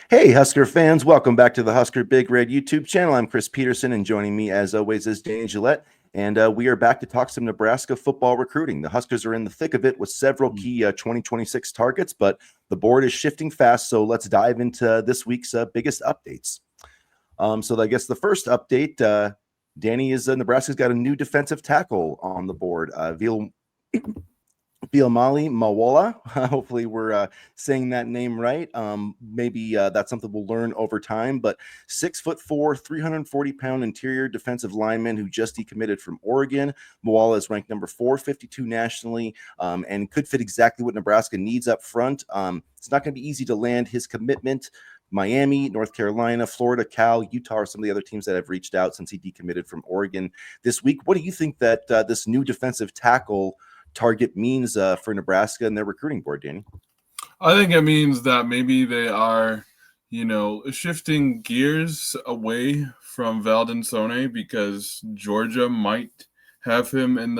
Hey, Husker fans, welcome back to the Husker Big Red YouTube channel. I'm Chris Peterson, and joining me, as always, is Danny Gillette. And we are back to talk some Nebraska football recruiting. The Huskers are in the thick of it with several key 2026 targets, but the board is shifting fast. So let's dive into this week's biggest updates. So I guess the first update, Danny, is Nebraska's got a new defensive tackle on the board. Viliami Moala. Hopefully, we're saying that name right. Maybe that's something we'll learn over time. But 6'4", 340-pound interior defensive lineman who just decommitted from Oregon. Moala is ranked number 452 nationally and could fit exactly what Nebraska needs up front. It's not going to be easy to land his commitment. Miami, North Carolina, Florida, Cal, Utah are some of the other teams that have reached out since he decommitted from Oregon this week. What do you think that this new defensive tackle target means for Nebraska and their recruiting board, Danny? I think it means that maybe they are, shifting gears away from Valdin Sone because Georgia might have him in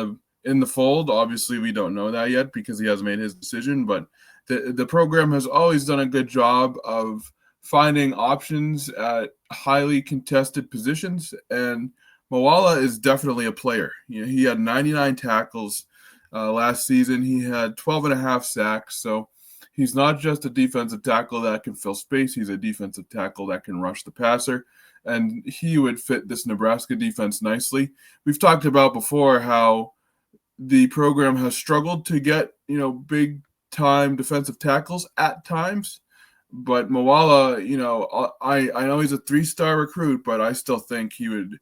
the fold. Obviously, we don't know that yet because he hasn't made his decision, but the program has always done a good job of finding options at highly contested positions, and Moala is definitely a player. He had 99 tackles last season. He had 12 and a half sacks. So he's not just a defensive tackle that can fill space. He's a defensive tackle that can rush the passer. And he would fit this Nebraska defense nicely. We've talked about before how the program has struggled to get, big time defensive tackles at times. But Moala, I know he's a 3-star recruit, but I still think he would,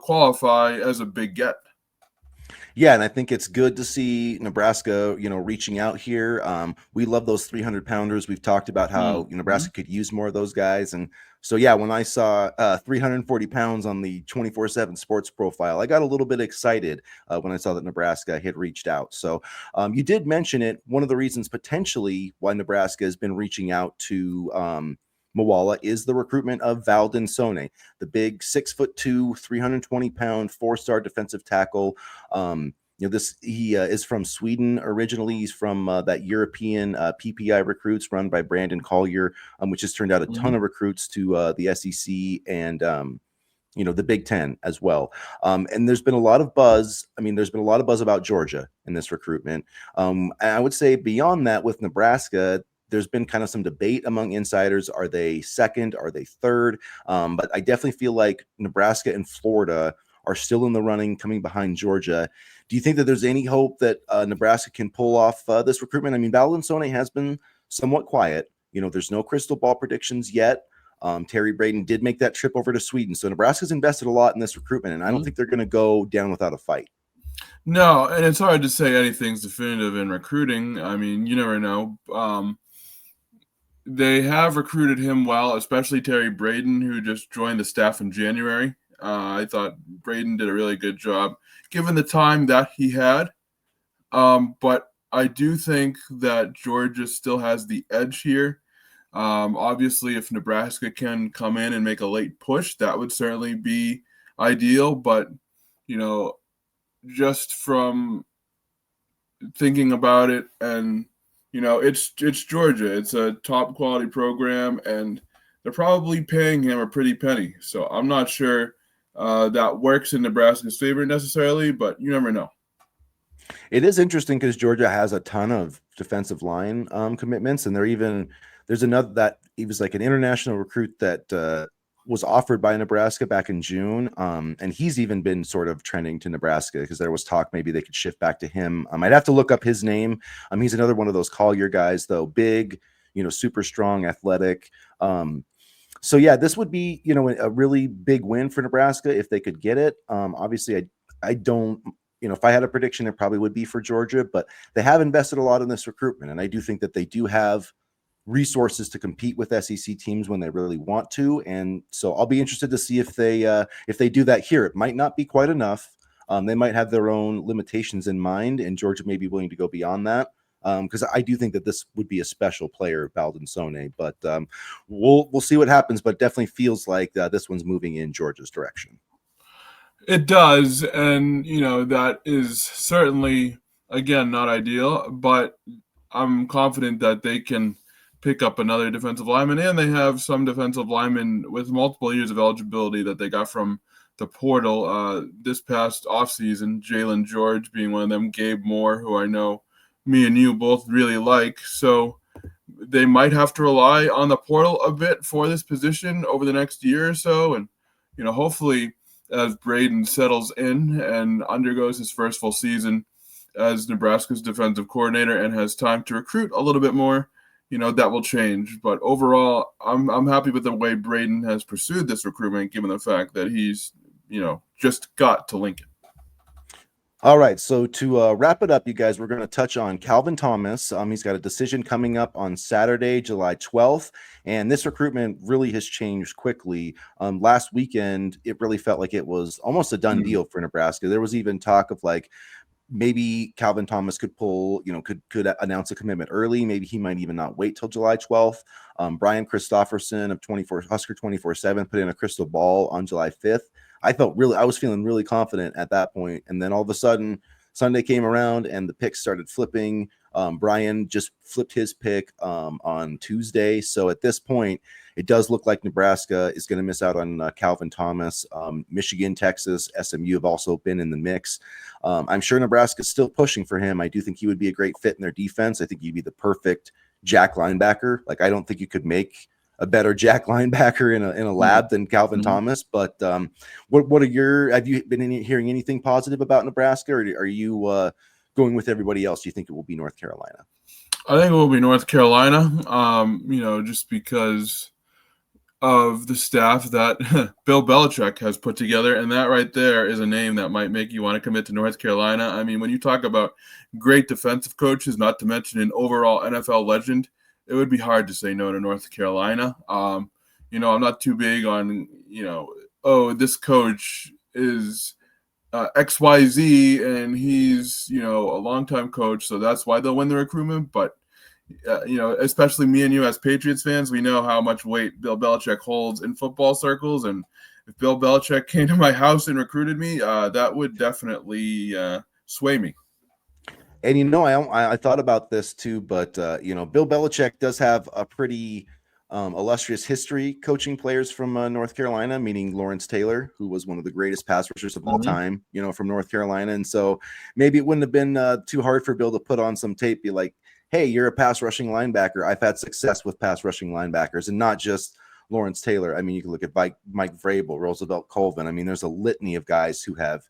qualify as a big get. Yeah, and I think it's good to see Nebraska, reaching out here. We love those 300-pounders. We've talked about how Nebraska could use more of those guys. And so, yeah, when I saw 340 pounds on the 24/7 sports profile, I got a little bit excited when I saw that Nebraska had reached out. So you did mention it. One of the reasons potentially why Nebraska has been reaching out to Moala is the recruitment of Valdin Sone, the big 6'2", 320-pound, 4-star defensive tackle. He is from Sweden originally. He's from that European PPI recruits run by Brandon Collier, which has turned out a ton of recruits to the SEC and the Big Ten as well. And there's been a lot of buzz. There's been a lot of buzz about Georgia in this recruitment. And I would say beyond that, with Nebraska, there's been kind of some debate among insiders. Are they second? Are they third? But I definitely feel like Nebraska and Florida are still in the running, coming behind Georgia. Do you think that there's any hope that Nebraska can pull off this recruitment? Valdin Sone has been somewhat quiet. There's no crystal ball predictions yet. Terry Braden did make that trip over to Sweden. So Nebraska's invested a lot in this recruitment, and I don't think they're going to go down without a fight. No, and it's hard to say anything's definitive in recruiting. You never know. They have recruited him well, especially Terry Braden, who just joined the staff in January. I thought Braden did a really good job given the time that he had. But I do think that Georgia still has the edge here. Obviously, if Nebraska can come in and make a late push, that would certainly be ideal. But, just from thinking about it and it's Georgia. It's a top quality program, and they're probably paying him a pretty penny. So I'm not sure that works in Nebraska's favor necessarily, but you never know. It is interesting because Georgia has a ton of defensive line commitments, and there's another that he was like an international recruit that was offered by Nebraska back in June, and he's even been sort of trending to Nebraska because there was talk maybe they could shift back to him. I'd have to look up his name. He's another one of those Collier guys, though, big, super strong, athletic. So yeah, this would be a really big win for Nebraska if they could get it. Obviously, I don't. If I had a prediction, it probably would be for Georgia, but they have invested a lot in this recruitment, and I do think that they do have resources to compete with SEC teams when they really want to. And so I'll be interested to see if they do that here. It might not be quite enough. They might have their own limitations in mind, and Georgia may be willing to go beyond that. Because I do think that this would be a special player, Valdin Sone, but we'll see what happens. But definitely feels like this one's moving in Georgia's direction. It does, and that is certainly again not ideal, but I'm confident that they can pick up another defensive lineman, and they have some defensive linemen with multiple years of eligibility that they got from the portal this past offseason, Jalen George being one of them, Gabe Moore, who I know me and you both really like. So they might have to rely on the portal a bit for this position over the next year or so. And, hopefully as Braden settles in and undergoes his first full season as Nebraska's defensive coordinator and has time to recruit a little bit more, that will change. But overall, I'm happy with the way Braden has pursued this recruitment, given the fact that he's, just got to Lincoln. All right, so to wrap it up, you guys, we're going to touch on Calvin Thomas. He's got a decision coming up on Saturday, July 12th, and this recruitment really has changed quickly. Last weekend, it really felt like it was almost a done deal for Nebraska. There was even talk of maybe Calvin Thomas could pull, could announce a commitment early. Maybe he might even not wait till July 12th. Brian Christopherson of Husker 24/7 put in a crystal ball on July 5th. I was feeling really confident at that point. And then all of a sudden Sunday came around and the picks started flipping. Brian just flipped his pick on Tuesday. So at this point, it does look like Nebraska is going to miss out on Calvin Thomas. Michigan, Texas, SMU have also been in the mix. I'm sure Nebraska is still pushing for him. I do think he would be a great fit in their defense. I think he'd be the perfect jack linebacker. I don't think you could make a better jack linebacker in a lab than Calvin Thomas. But what are have you been hearing anything positive about Nebraska, or are you going with everybody else? Do you think it will be North Carolina? I think it will be North Carolina, just because of the staff that Bill Belichick has put together. And that right there is a name that might make you want to commit to North Carolina. I mean, when you talk about great defensive coaches, not to mention an overall NFL legend, it would be hard to say no to North Carolina. I'm not too big on, this coach is XYZ and he's, a longtime coach. So that's why they'll win the recruitment. But, especially me and you as Patriots fans, we know how much weight Bill Belichick holds in football circles. And if Bill Belichick came to my house and recruited me, that would definitely sway me. And, I thought about this too, but, Bill Belichick does have a pretty illustrious history coaching players from North Carolina, meaning Lawrence Taylor, who was one of the greatest pass rushers of all time, from North Carolina. And so maybe it wouldn't have been too hard for Bill to put on some tape, be like, hey, you're a pass rushing linebacker. I've had success with pass rushing linebackers, and not just Lawrence Taylor. I mean, you can look at Mike Vrabel, Roosevelt Colvin. I mean, there's a litany of guys who have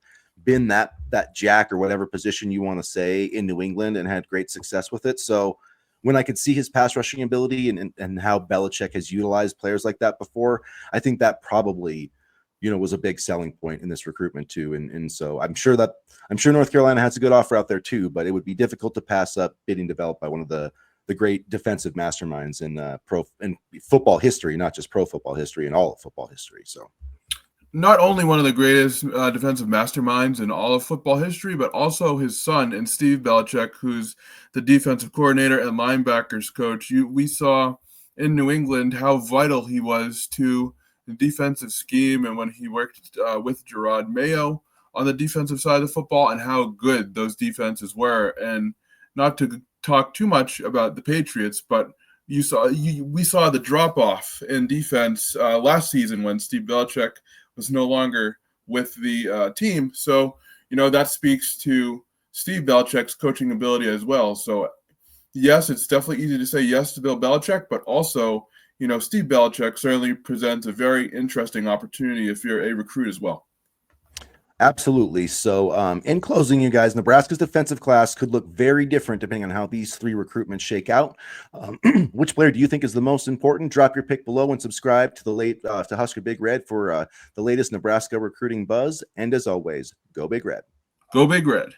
been that jack or whatever position you want to say in New England and had great success with it. So when I could see his pass rushing ability and how Belichick has utilized players like that before, I think that probably, was a big selling point in this recruitment too. And so I'm sure North Carolina has a good offer out there too, but it would be difficult to pass up bidding developed by one of the great defensive masterminds in football history, not just pro football history, and all of football history. So not only one of the greatest defensive masterminds in all of football history, but also his son and Steve Belichick, who's the defensive coordinator and linebackers coach. We saw in New England how vital he was to the defensive scheme, and when he worked with Gerard Mayo on the defensive side of football, and how good those defenses were. And not to talk too much about the Patriots, but we saw the drop off in defense last season when Steve Belichick was no longer with the team. So, that speaks to Steve Belichick's coaching ability as well. So, yes, it's definitely easy to say yes to Bill Belichick, but also, Steve Belichick certainly presents a very interesting opportunity if you're a recruit as well. Absolutely. So in closing, you guys, Nebraska's defensive class could look very different depending on how these three recruitments shake out. Which player do you think is the most important? Drop your pick below and subscribe to to Husker Big Red for the latest Nebraska recruiting buzz. And as always, go Big Red. Go Big Red.